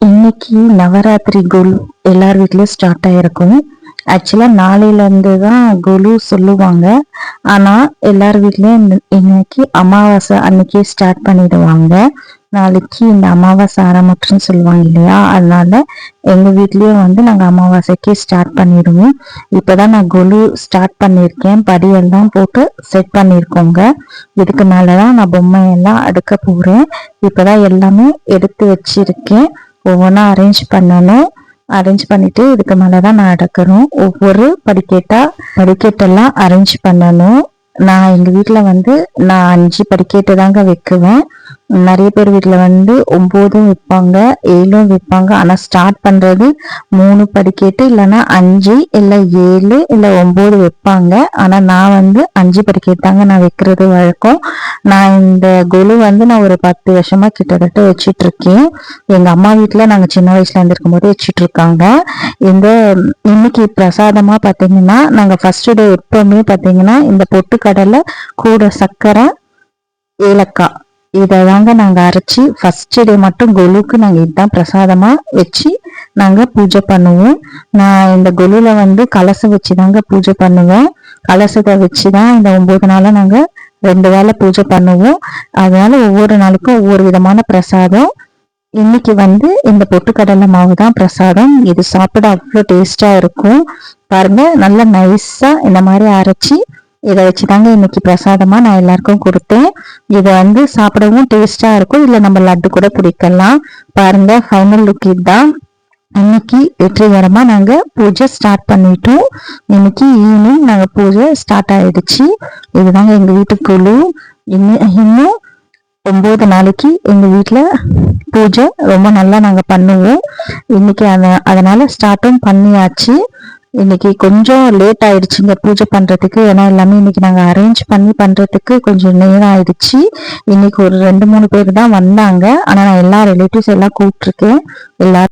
இன்னைக்கு நவராத்திரி கொலு எல்லார் வீட்லயும் ஸ்டார்ட் ஆயிருக்கும். ஆக்சுவலா நாளையில இருந்து தான் கொலு சொல்லுவாங்க. ஆனா எல்லார் வீட்லயும் இன்னைக்கு அமாவாசை அன்னைக்கே ஸ்டார்ட் பண்ணிடுவாங்க. நாளைக்கு இந்த அமாவாசை ஆரம்பிச்சுன்னு சொல்லுவாங்க இல்லையா, அதனால எங்க வீட்லயும் நாங்க அமாவாசைக்கு ஸ்டார்ட் பண்ணிடுவோம். இப்பதான் நான் கொலு ஸ்டார்ட் பண்ணியிருக்கேன். படியெல்லாம் போட்டு செட் பண்ணியிருக்கோங்க. இதுக்கு மேலதான் நான் பொம்மையெல்லாம் அடுக்க போறேன். இப்பதான் எல்லாமே எடுத்து வச்சிருக்கேன். ஒவ்வொன்றா அரேஞ்ச் பண்ணணும். அரேஞ்ச் பண்ணிட்டு இதுக்கு மேலதான் நான் அடக்கணும். ஒவ்வொரு படிக்கட்டெல்லாம் அரேஞ்ச் பண்ணணும். நான் எங்க வீட்டுல நான் 5 படிக்கட்டு தாங்க வைக்குவேன். நிறைய பேர் வீட்டுல 9 வைப்பாங்க, 7 வைப்பாங்க. ஆனா ஸ்டார்ட் பண்றது 3 படிக்கட்டு, இல்லைன்னா 5, இல்ல 7, இல்ல 9 வைப்பாங்க. ஆனா நான் 5 படிக்கட்டு தாங்க நான் வைக்கிறது வழக்கம். நான் இந்த கொலு நான் ஒரு 10 வருஷமா கிட்டத்தட்ட வச்சிட்டு இருக்கேன். எங்க அம்மா வீட்டுல நாங்க சின்ன வயசுல இருந்திருக்கும் போது வச்சிட்டு இருக்காங்க. இன்னைக்கு பிரசாதமா பாத்தீங்கன்னா, நாங்க ஃபர்ஸ்ட் டே எப்பவுமே பாத்தீங்கன்னா இந்த பொட்டுக்கடலை கூட சர்க்கரை, ஏலக்காய் இதாங்க நாங்க அரைச்சி ஃபர்ஸ்ட் டே மட்டும் கொலுக்கு நாங்க இதுதான் பிரசாதமா வச்சு நாங்க பூஜை பண்ணுவோம். நான் இந்த கொலுல கலசம் வச்சுதாங்க பூஜை பண்ணுவேன். கலசத்தை வச்சுதான் இந்த 9 நாளா நாங்க 2 வேளை பூஜை பண்ணுவோம். அதனால ஒவ்வொரு நாளுக்கும் ஒவ்வொரு விதமான பிரசாதம். இன்னைக்கு இந்த பொட்டுக்கடலை மாவு தான் பிரசாதம். இது சாப்பிட அவ்வளோ டேஸ்டா இருக்கும். பாருங்க, நல்லா நைஸா இந்த மாதிரி அரைச்சி இதை வச்சுதாங்க இன்னைக்கு பிரசாதமா நான் எல்லாருக்கும் கொடுத்தேன். இது சாப்பிடவும் டேஸ்டா இருக்கும். இல்ல நம்ம லட்டு கூட பிடிக்கலாம். பாருங்க, ஃபைனல் லுக் இதுதான். இன்னைக்கு வெற்றிகரமா நாங்க பூஜை ஸ்டார்ட் பண்ணிட்டோம். இன்னைக்கு ஈவினிங் நாங்க பூஜை ஸ்டார்ட் ஆயிடுச்சு. இதுதாங்க எங்க வீட்டு குழு. இன்னும் 9 நாளைக்கு எங்க வீட்டுல பூஜை ரொம்ப நல்லா நாங்க பண்ணுவோம். இன்னைக்கு அதனால ஸ்டார்ட்டும் பண்ணியாச்சு. இன்னைக்கு கொஞ்சம் லேட் ஆயிடுச்சுங்க பூஜை பண்றதுக்கு. ஏன்னா எல்லாமே இன்னைக்கு நாங்க அரேஞ்ச் பண்றதுக்கு கொஞ்சம் நேரம் ஆயிடுச்சு. இன்னைக்கு ஒரு 2-3 பேர் தான் வந்தாங்க. ஆனா நான் எல்லா ரிலேட்டிவ்ஸ் எல்லாம் கூப்பிட்டுருக்கேன். எல்லாரும்